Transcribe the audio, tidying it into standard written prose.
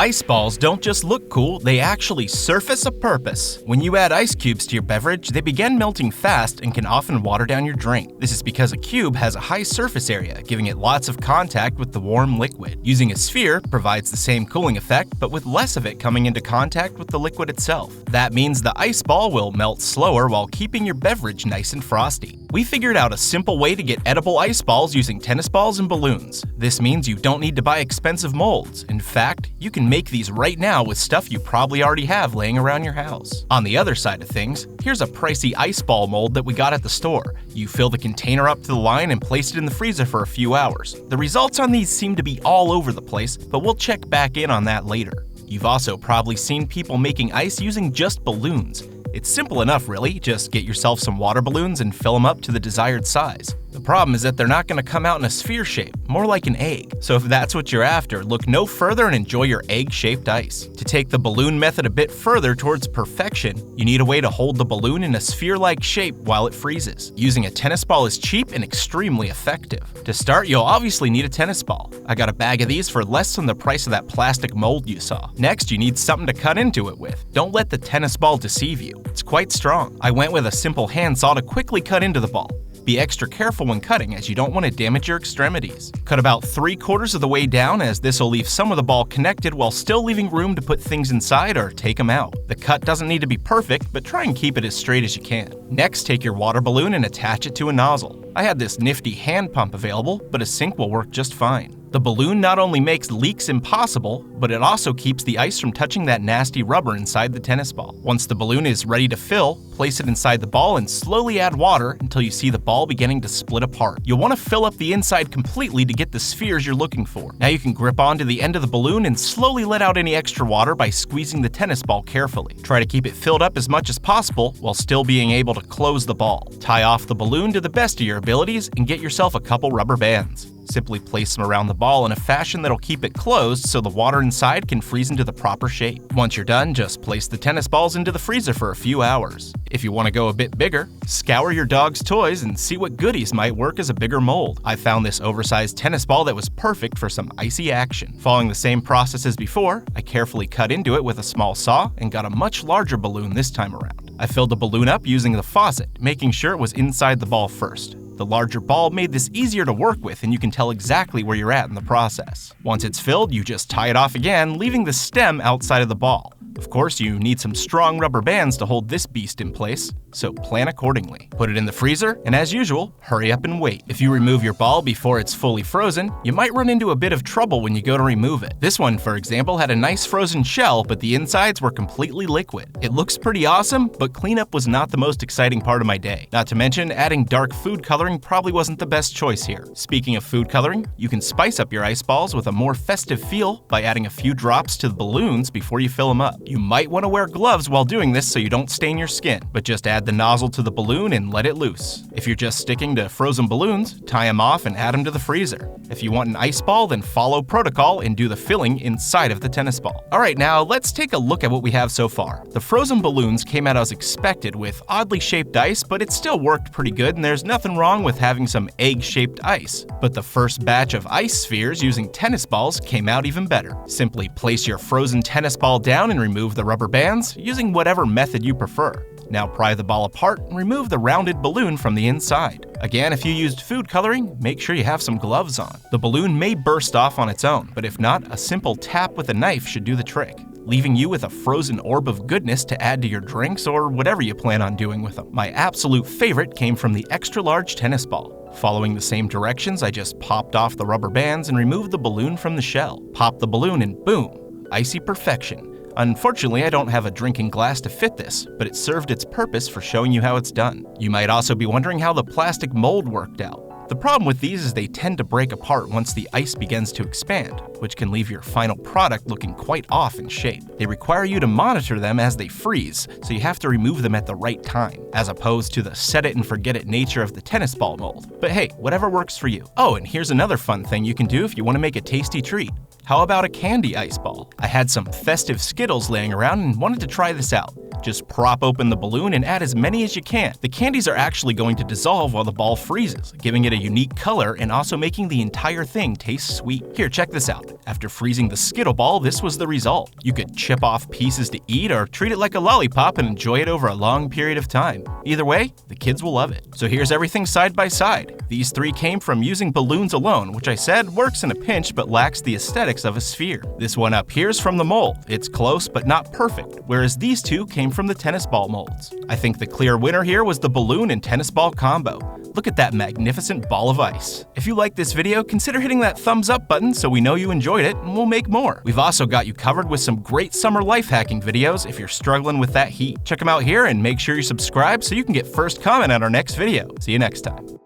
Ice balls don't just look cool, they actually surface a purpose. When you add ice cubes to your beverage, they begin melting fast and can often water down your drink. This is because a cube has a high surface area, giving it lots of contact with the warm liquid. Using a sphere provides the same cooling effect, but with less of it coming into contact with the liquid itself. That means the ice ball will melt slower while keeping your beverage nice and frosty. We figured out a simple way to get edible ice balls using tennis balls and balloons. This means you don't need to buy expensive molds. In fact, you can make these right now with stuff you probably already have laying around your house. On the other side of things, here's a pricey ice ball mold that we got at the store. You fill the container up to the line and place it in the freezer for a few hours. The results on these seem to be all over the place, but we'll check back in on that later. You've also probably seen people making ice using just balloons. It's simple enough, really. Just get yourself some water balloons and fill them up to the desired size. The problem is that they're not going to come out in a sphere shape, more like an egg. So if that's what you're after, look no further and enjoy your egg-shaped ice. To take the balloon method a bit further towards perfection, you need a way to hold the balloon in a sphere-like shape while it freezes. Using a tennis ball is cheap and extremely effective. To start, you'll obviously need a tennis ball. I got a bag of these for less than the price of that plastic mold you saw. Next, you need something to cut into it with. Don't let the tennis ball deceive you. It's quite strong. I went with a simple handsaw to quickly cut into the ball. Be extra careful when cutting as you don't want to damage your extremities. Cut about 3/4 of the way down as this will leave some of the ball connected while still leaving room to put things inside or take them out. The cut doesn't need to be perfect, but try and keep it as straight as you can. Next, take your water balloon and attach it to a nozzle. I had this nifty hand pump available, but a sink will work just fine. The balloon not only makes leaks impossible, but it also keeps the ice from touching that nasty rubber inside the tennis ball. Once the balloon is ready to fill, place it inside the ball and slowly add water until you see the ball beginning to split apart. You'll want to fill up the inside completely to get the spheres you're looking for. Now you can grip onto the end of the balloon and slowly let out any extra water by squeezing the tennis ball carefully. Try to keep it filled up as much as possible while still being able to close the ball. Tie off the balloon to the best of your abilities and get yourself a couple rubber bands. Simply place them around the ball in a fashion that'll keep it closed so the water inside can freeze into the proper shape. Once you're done, just place the tennis balls into the freezer for a few hours. If you want to go a bit bigger, scour your dog's toys and see what goodies might work as a bigger mold. I found this oversized tennis ball that was perfect for some icy action. Following the same process as before, I carefully cut into it with a small saw and got a much larger balloon this time around. I filled the balloon up using the faucet, making sure it was inside the ball first. The larger ball made this easier to work with and you can tell exactly where you're at in the process. Once it's filled, you just tie it off again, leaving the stem outside of the ball. Of course, you need some strong rubber bands to hold this beast in place, so plan accordingly. Put it in the freezer, and as usual, hurry up and wait. If you remove your ball before it's fully frozen, you might run into a bit of trouble when you go to remove it. This one, for example, had a nice frozen shell, but the insides were completely liquid. It looks pretty awesome, but cleanup was not the most exciting part of my day. Not to mention, adding dark food coloring probably wasn't the best choice here. Speaking of food coloring, you can spice up your ice balls with a more festive feel by adding a few drops to the balloons before you fill them up. You might want to wear gloves while doing this so you don't stain your skin, but just add the nozzle to the balloon and let it loose. If you're just sticking to frozen balloons, tie them off and add them to the freezer. If you want an ice ball, then follow protocol and do the filling inside of the tennis ball. Alright, now let's take a look at what we have so far. The frozen balloons came out as expected with oddly shaped ice, but it still worked pretty good and there's nothing wrong with having some egg-shaped ice. But the first batch of ice spheres using tennis balls came out even better. Simply place your frozen tennis ball down and remove the rubber bands using whatever method you prefer. Now pry the ball apart and remove the rounded balloon from the inside. Again, if you used food coloring, make sure you have some gloves on. The balloon may burst off on its own, but if not, a simple tap with a knife should do the trick, leaving you with a frozen orb of goodness to add to your drinks or whatever you plan on doing with them. My absolute favorite came from the extra large tennis ball. Following the same directions, I just popped off the rubber bands and removed the balloon from the shell. Pop the balloon and boom, icy perfection. Unfortunately, I don't have a drinking glass to fit this, but it served its purpose for showing you how it's done. You might also be wondering how the plastic mold worked out. The problem with these is they tend to break apart once the ice begins to expand, which can leave your final product looking quite off in shape. They require you to monitor them as they freeze, so you have to remove them at the right time, as opposed to the set it and forget it nature of the tennis ball mold. But hey, whatever works for you. Oh, and here's another fun thing you can do if you want to make a tasty treat. How about a candy ice ball? I had some festive Skittles laying around and wanted to try this out. Just prop open the balloon and add as many as you can. The candies are actually going to dissolve while the ball freezes, giving it a unique color and also making the entire thing taste sweet. Here, check this out. After freezing the Skittle ball, this was the result. You could chip off pieces to eat or treat it like a lollipop and enjoy it over a long period of time. Either way, the kids will love it. So here's everything side by side. These three came from using balloons alone, which I said works in a pinch but lacks the aesthetics of a sphere. This one up here is from the mold. It's close but not perfect, whereas these two came from the tennis ball molds. I think the clear winner here was the balloon and tennis ball combo. Look at that magnificent ball of ice. If you liked this video, consider hitting that thumbs up button so we know you enjoyed it and we'll make more. We've also got you covered with some great summer life hacking videos if you're struggling with that heat. Check them out here and make sure you subscribe so you can get first comment on our next video. See you next time.